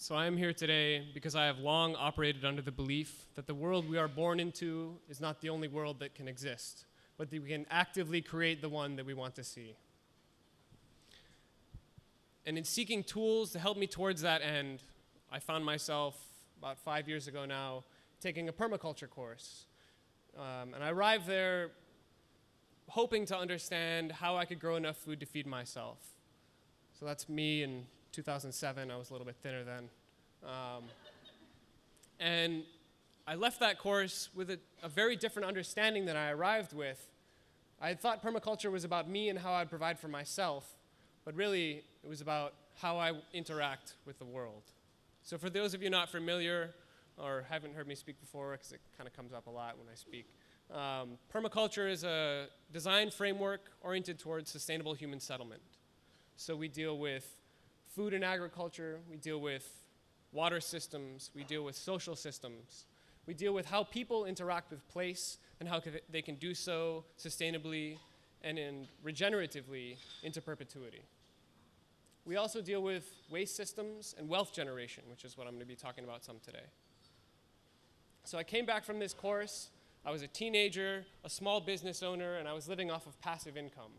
So I am here today because I have long operated under the belief that the world we are born into is not the only world that can exist, but that we can actively create the one that we want to see. And in seeking tools to help me towards that end, I found myself, about 5 years ago now, taking a permaculture course. And I arrived there hoping to understand how I could grow enough food to feed myself. So that's me in 2007. I was a little bit thinner then. And I left that course with a very different understanding than I arrived with. I had thought permaculture was about me and how I'd provide for myself, but really it was about how I interact with the world. So for those of you not familiar or haven't heard me speak before, because it kind of comes up a lot when I speak, permaculture is a design framework oriented towards sustainable human settlement. So we deal with food and agriculture, we deal with water systems, we deal with social systems, we deal with how people interact with place and how they can do so sustainably and regeneratively into perpetuity. We also deal with waste systems and wealth generation, which is what I'm going to be talking about some today. So I came back from this course. I was a teenager, a small business owner, and I was living off of passive income,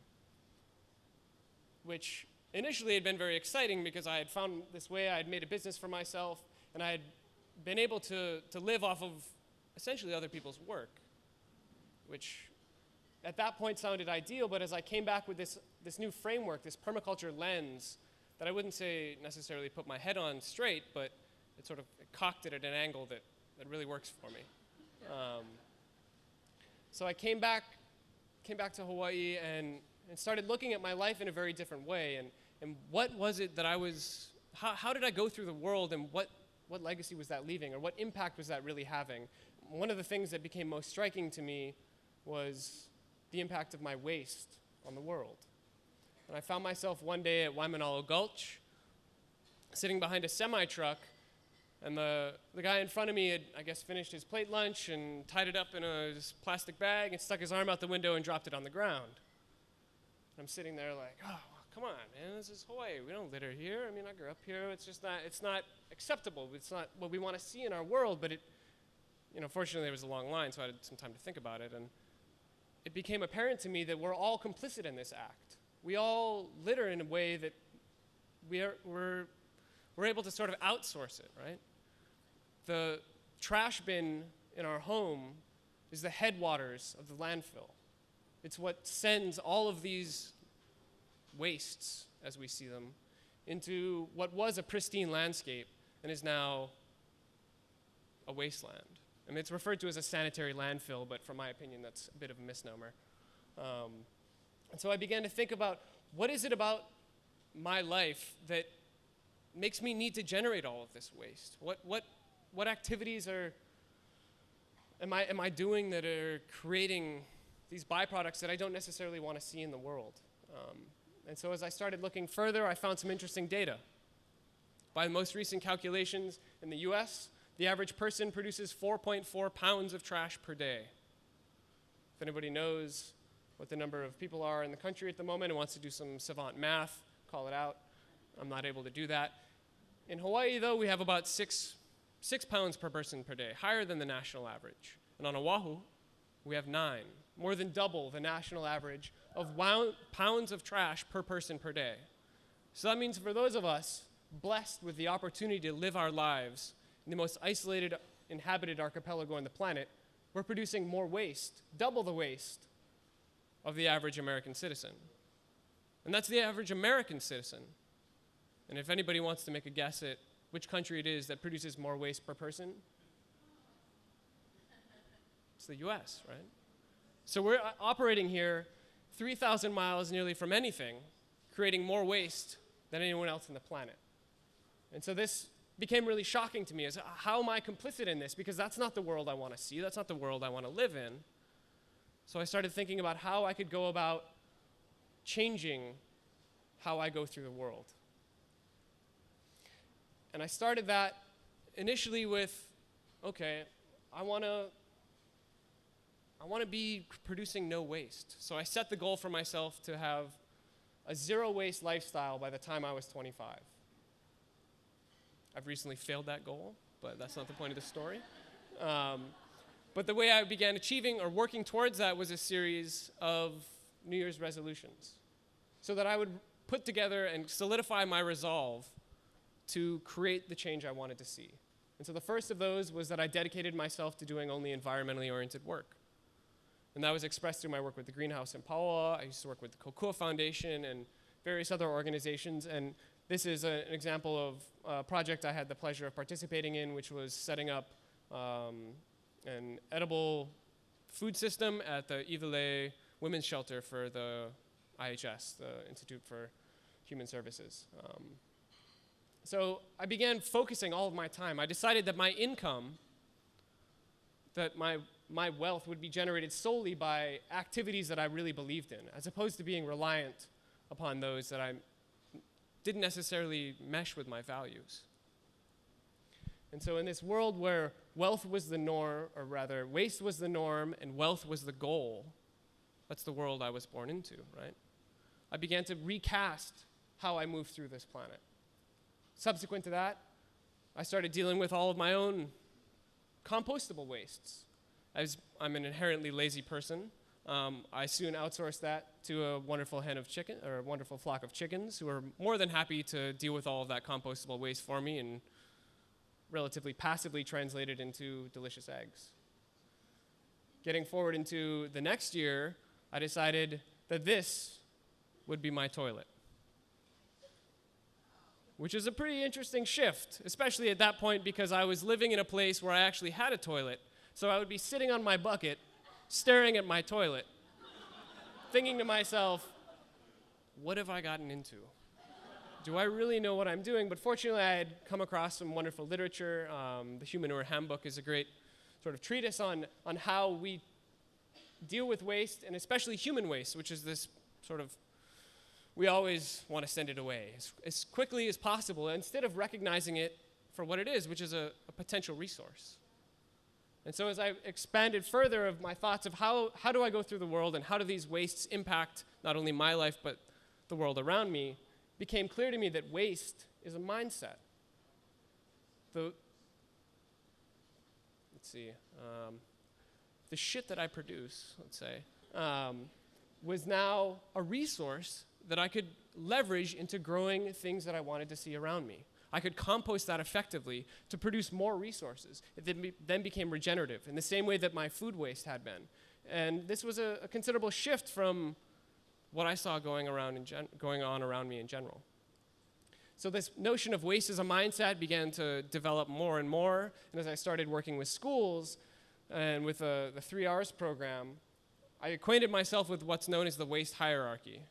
which initially had been very exciting because I had found this way, I had made a business for myself, and I had been able to live off of essentially other people's work, which at that point sounded ideal, but as I came back with this new framework, this permaculture lens, that I wouldn't say necessarily put my head on straight, but it sort of cocked it at an angle that really works for me. So I came back to Hawaii and started looking at my life in a very different way. And what was it that how did I go through the world, and what legacy was that leaving, or what impact was that really having? One of the things that became most striking to me was the impact of my waste on the world. And I found myself one day at Waimanalo Gulch, sitting behind a semi-truck, and the guy in front of me had, I guess, finished his plate lunch and tied it up in a plastic bag and stuck his arm out the window and dropped it on the ground. And I'm sitting there like, oh, come on, man, this is Hawaii. We don't litter here. I mean, I grew up here. It's not acceptable. It's not what we want to see in our world, but fortunately there was a long line, so I had some time to think about it. And it became apparent to me that we're all complicit in this act. We all litter in a way that we're able to sort of outsource it, right? The trash bin in our home is the headwaters of the landfill. It's what sends all of these wastes, as we see them, into what was a pristine landscape and is now a wasteland. I mean, it's referred to as a sanitary landfill, but from my opinion, that's a bit of a misnomer. And so I began to think about, what is it about my life that makes me need to generate all of this waste? What activities am I doing that are creating these byproducts that I don't necessarily want to see in the world? And so as I started looking further, I found some interesting data. By the most recent calculations in the US, the average person produces 4.4 pounds of trash per day. If anybody knows what the number of people are in the country at the moment and wants to do some savant math, call it out. I'm not able to do that. In Hawaii, though, we have about 6 pounds per person per day, higher than the national average. And on Oahu, we have 9, more than double the national average of pounds of trash per person per day. So that means for those of us blessed with the opportunity to live our lives in the most isolated, inhabited archipelago on the planet, we're producing more waste, double the waste of the average American citizen. And that's the average American citizen. And if anybody wants to make a guess at which country it is that produces more waste per person, it's the US, right? So we're operating here 3,000 miles nearly from anything, creating more waste than anyone else on the planet. And so this became really shocking to me, is how am I complicit in this? Because that's not the world I want to see. That's not the world I want to live in. So I started thinking about how I could go about changing how I go through the world. And I started that initially with, okay, I want to be producing no waste. So I set the goal for myself to have a zero waste lifestyle by the time I was 25. I've recently failed that goal, but that's not the point of the story. But the way I began achieving or working towards that was a series of New Year's resolutions, so that I would put together and solidify my resolve to create the change I wanted to see. And so the first of those was that I dedicated myself to doing only environmentally oriented work. And that was expressed through my work with the Greenhouse in Paoa. I used to work with the Kokua Foundation and various other organizations. And this is an example of a project I had the pleasure of participating in, which was setting up an edible food system at the Heaivilin Women's Shelter for the IHS, the Institute for Human Services. So I began focusing all of my time. I decided that my income, that my wealth would be generated solely by activities that I really believed in, as opposed to being reliant upon those that I didn't necessarily mesh with my values. And so in this world where wealth was the norm, or rather waste was the norm and wealth was the goal, that's the world I was born into, right? I began to recast how I moved through this planet. Subsequent to that, I started dealing with all of my own compostable wastes. I'm an inherently lazy person. I soon outsourced that to a wonderful a wonderful flock of chickens who are more than happy to deal with all of that compostable waste for me and relatively passively translate it into delicious eggs. Getting forward into the next year, I decided that this would be my toilet, which is a pretty interesting shift, especially at that point because I was living in a place where I actually had a toilet. So I would be sitting on my bucket, staring at my toilet, thinking to myself, what have I gotten into? Do I really know what I'm doing? But fortunately, I had come across some wonderful literature. The Humanure Handbook is a great sort of treatise on how we deal with waste, and especially human waste, which is this sort of, we always want to send it away as quickly as possible instead of recognizing it for what it is, which is a potential resource. And so as I expanded further of my thoughts of how do I go through the world and how do these wastes impact not only my life but the world around me, it became clear to me that waste is a mindset. The shit that I produce, let's say, was now a resource that I could leverage into growing things that I wanted to see around me. I could compost that effectively to produce more resources. It then became regenerative in the same way that my food waste had been. And this was a considerable shift from what I saw going on around me in general. So this notion of waste as a mindset began to develop more and more. And as I started working with schools and with the 3 R's program, I acquainted myself with what's known as the waste hierarchy.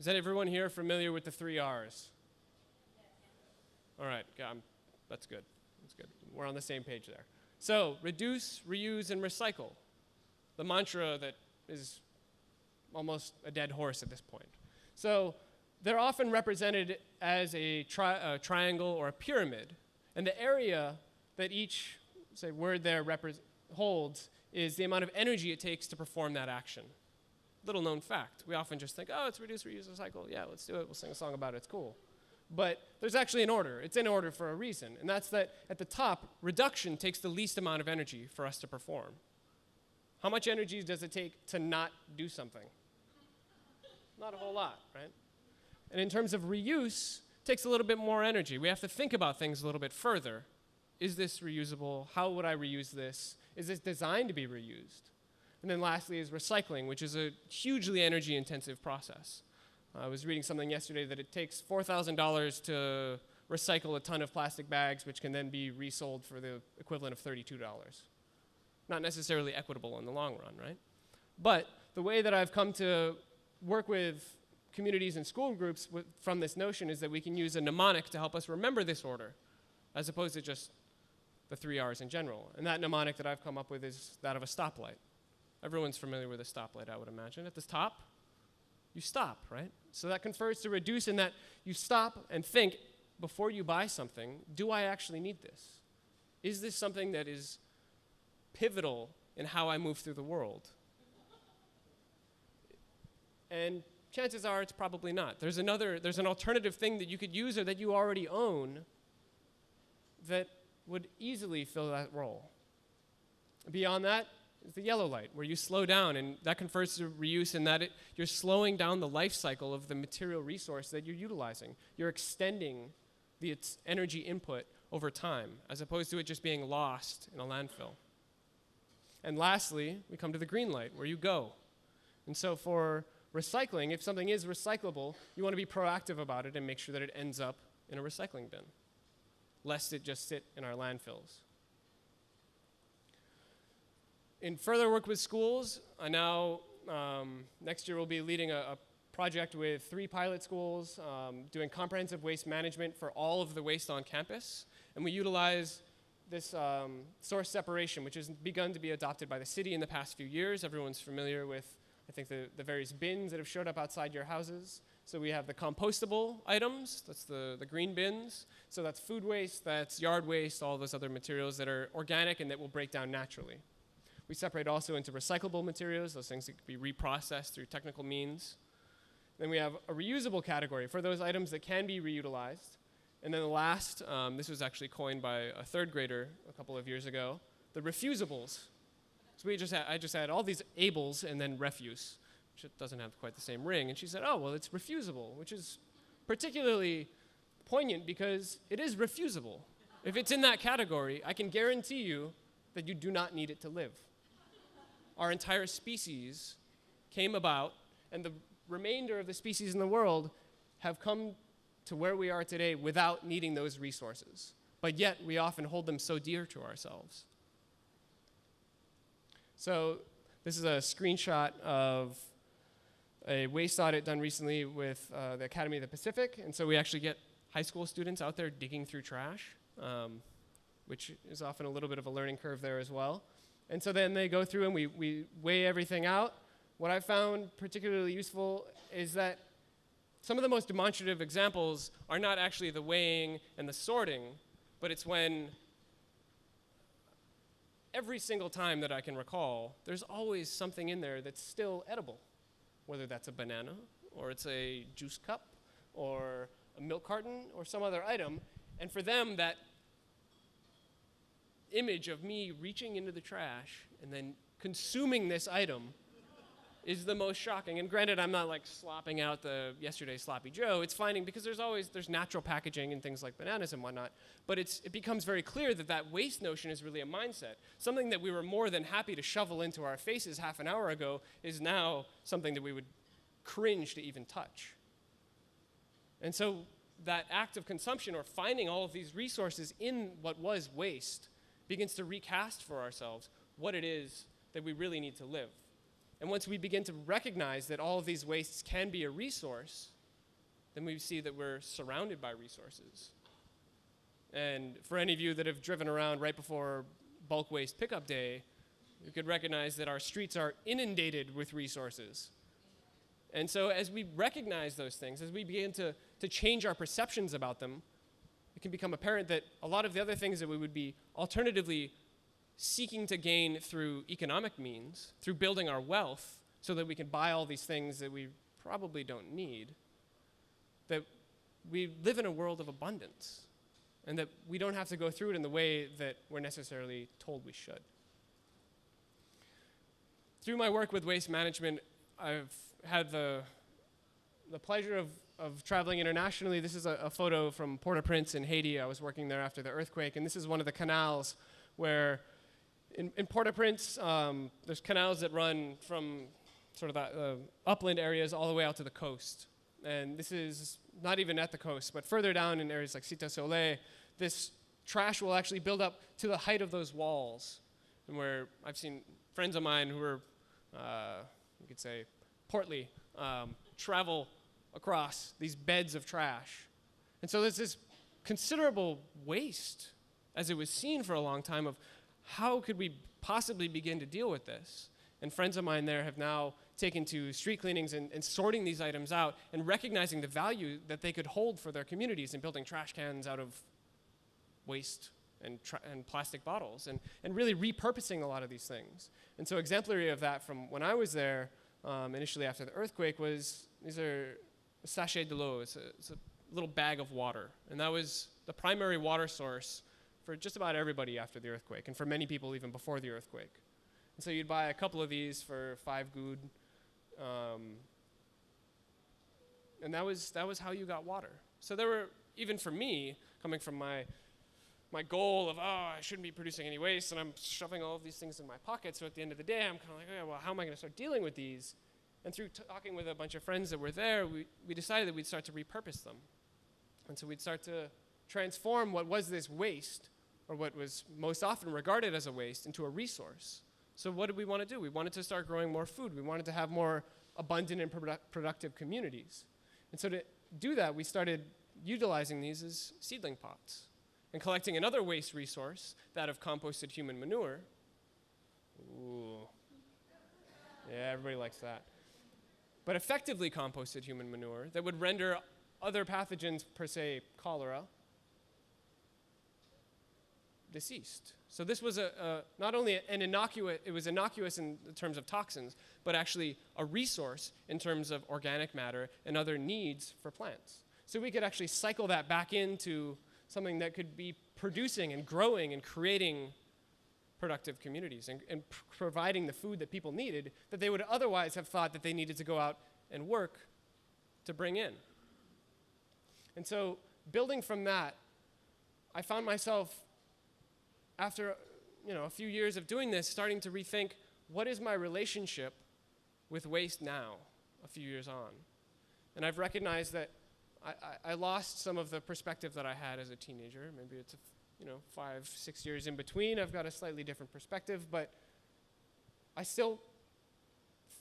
Is that everyone here familiar with the 3 R's? All right, that's good. That's good. We're on the same page there. So, reduce, reuse, and recycle. The mantra that is almost a dead horse at this point. So, they're often represented as a triangle or a pyramid. And the area that each, say, word there holds is the amount of energy it takes to perform that action. Little known fact. We often just think, oh, it's reduce, reuse, recycle. Yeah, let's do it. We'll sing a song about it. It's cool. But there's actually an order. It's in order for a reason. And that's that at the top, reduction takes the least amount of energy for us to perform. How much energy does it take to not do something? Not a whole lot, right? And in terms of reuse, it takes a little bit more energy. We have to think about things a little bit further. Is this reusable? How would I reuse this? Is this designed to be reused? And then lastly is recycling, which is a hugely energy-intensive process. I was reading something yesterday that it takes $4,000 to recycle a ton of plastic bags, which can then be resold for the equivalent of $32. Not necessarily equitable in the long run, right? But the way that I've come to work with communities and school groups from this notion is that we can use a mnemonic to help us remember this order, as opposed to just the 3 R's in general. And that mnemonic that I've come up with is that of a stoplight. Everyone's familiar with a stoplight, I would imagine. At the top, you stop, right? So that confers to reduce in that you stop and think before you buy something, do I actually need this? Is this something that is pivotal in how I move through the world? And chances are it's probably not. There's an alternative thing that you could use or that you already own that would easily fill that role. Beyond that is the yellow light, where you slow down, and that confers to reuse in that you're slowing down the life cycle of the material resource that you're utilizing. You're extending its energy input over time, as opposed to it just being lost in a landfill. And lastly, we come to the green light, where you go. And so for recycling, if something is recyclable, you want to be proactive about it and make sure that it ends up in a recycling bin, lest it just sit in our landfills. In further work with schools, I now, next year, will be leading a project with 3 pilot schools, doing comprehensive waste management for all of the waste on campus. And we utilize this source separation, which has begun to be adopted by the city in the past few years. Everyone's familiar with, I think, the various bins that have showed up outside your houses. So we have the compostable items, that's the green bins. So that's food waste, that's yard waste, all those other materials that are organic and that will break down naturally. We separate also into recyclable materials, those things that can be reprocessed through technical means. Then we have a reusable category for those items that can be reutilized. And then the last, this was actually coined by a 3rd grader a couple of years ago, the refusables. So I just had all these ables and then refuse, which doesn't have quite the same ring. And she said, oh, well, it's refusable, which is particularly poignant because it is refusable. If it's in that category, I can guarantee you that you do not need it to live. Our entire species came about, and the remainder of the species in the world have come to where we are today without needing those resources. But yet, we often hold them so dear to ourselves. So this is a screenshot of a waste audit done recently with the Academy of the Pacific. And so we actually get high school students out there digging through trash, which is often a little bit of a learning curve there as well. And so then they go through and we weigh everything out. What I found particularly useful is that some of the most demonstrative examples are not actually the weighing and the sorting, but it's when every single time that I can recall, there's always something in there that's still edible, whether that's a banana, or it's a juice cup, or a milk carton, or some other item. And for them, that image of me reaching into the trash and then consuming this item is the most shocking. And granted, I'm not like slopping out the yesterday's sloppy Joe. It's finding, because there's natural packaging and things like bananas and whatnot, but it becomes very clear that that waste notion is really a mindset. Something that we were more than happy to shovel into our faces half an hour ago is now something that we would cringe to even touch. And so that act of consumption, or finding all of these resources in what was waste, begins to recast for ourselves what it is that we really need to live. And once we begin to recognize that all of these wastes can be a resource, then we see that we're surrounded by resources. And for any of you that have driven around right before bulk waste pickup day, you could recognize that our streets are inundated with resources. And so as we recognize those things, as we begin to change our perceptions about them, it can become apparent that a lot of the other things that we would be alternatively seeking to gain through economic means, through building our wealth so that we can buy all these things that we probably don't need, that we live in a world of abundance, and that we don't have to go through it in the way that we're necessarily told we should. Through my work with waste management, I've had the pleasure of traveling internationally. This is a photo from Port-au-Prince in Haiti. I was working there after the earthquake, and this is one of the canals where in Port-au-Prince, there's canals that run from sort of the upland areas all the way out to the coast. And this is not even at the coast, but further down in areas like Cité Soleil, this trash will actually build up to the height of those walls. And where I've seen friends of mine who are, you could say, portly, travel across these beds of trash. And so there's this considerable waste, as it was seen for a long time, of how could we possibly begin to deal with this? And friends of mine there have now taken to street cleanings and sorting these items out and recognizing the value that they could hold for their communities in building trash cans out of waste and plastic bottles and really repurposing a lot of these things. And so exemplary of that from when I was there initially after the earthquake was, these are a sachet de l'eau. It's a little bag of water. And that was the primary water source for just about everybody after the earthquake, and for many people even before the earthquake. And so you'd buy a couple of these for 5 good, and that was how you got water. So there were, even for me, coming from my goal of, I shouldn't be producing any waste, and I'm shoving all of these things in my pocket, so at the end of the day, I'm kind of like, well, how am I going to start dealing with these? And through talking with a bunch of friends that were there, we decided that we'd start to repurpose them. And so we'd start to transform what was this waste, or what was most often regarded as a waste, into a resource. So what did we want to do? We wanted to start growing more food. We wanted to have more abundant and productive communities. And so to do that, we started utilizing these as seedling pots and collecting another waste resource, that of composted human manure. Ooh. Yeah, everybody likes that. But effectively composted human manure that would render other pathogens, per se cholera, deceased. So this was not only it was innocuous in terms of toxins, but actually a resource in terms of organic matter and other needs for plants. So we could actually cycle that back into something that could be producing and growing and creating productive communities and providing the food that people needed that they would otherwise have thought that they needed to go out and work to bring in. And so building from that, I found myself, after a few years of doing this, starting to rethink, what is my relationship with waste now, a few years on? And I've recognized that I lost some of the perspective that I had as a teenager. Maybe it's 5, 6 years in between. I've got a slightly different perspective, but I still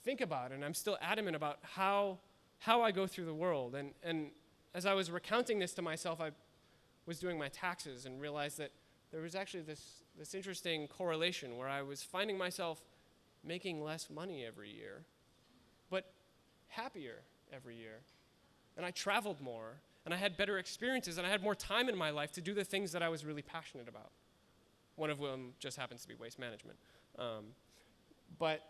think about it, and I'm still adamant about how I go through the world. And as I was recounting this to myself, I was doing my taxes and realized that there was actually this interesting correlation where I was finding myself making less money every year, but happier every year. And I traveled more, and I had better experiences, and I had more time in my life to do the things that I was really passionate about. One of them just happens to be waste management. But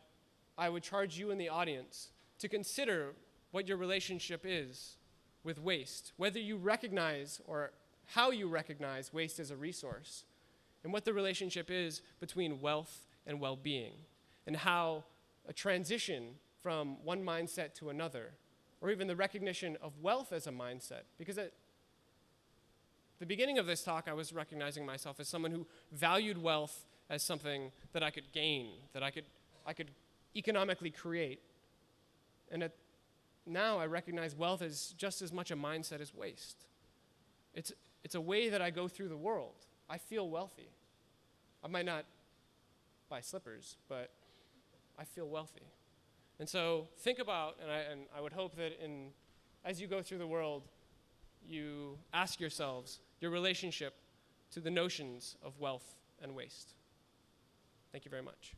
I would charge you in the audience to consider what your relationship is with waste, whether you recognize or how you recognize waste as a resource, and what the relationship is between wealth and well-being, and how a transition from one mindset to another, or even the recognition of wealth as a mindset. Because at the beginning of this talk, I was recognizing myself as someone who valued wealth as something that I could gain, that I could economically create. And now I recognize wealth as just as much a mindset as waste. It's a way that I go through the world. I feel wealthy. I might not buy slippers, but I feel wealthy. And so think about, and I would hope that as you go through the world, you ask yourselves your relationship to the notions of wealth and waste. Thank you very much.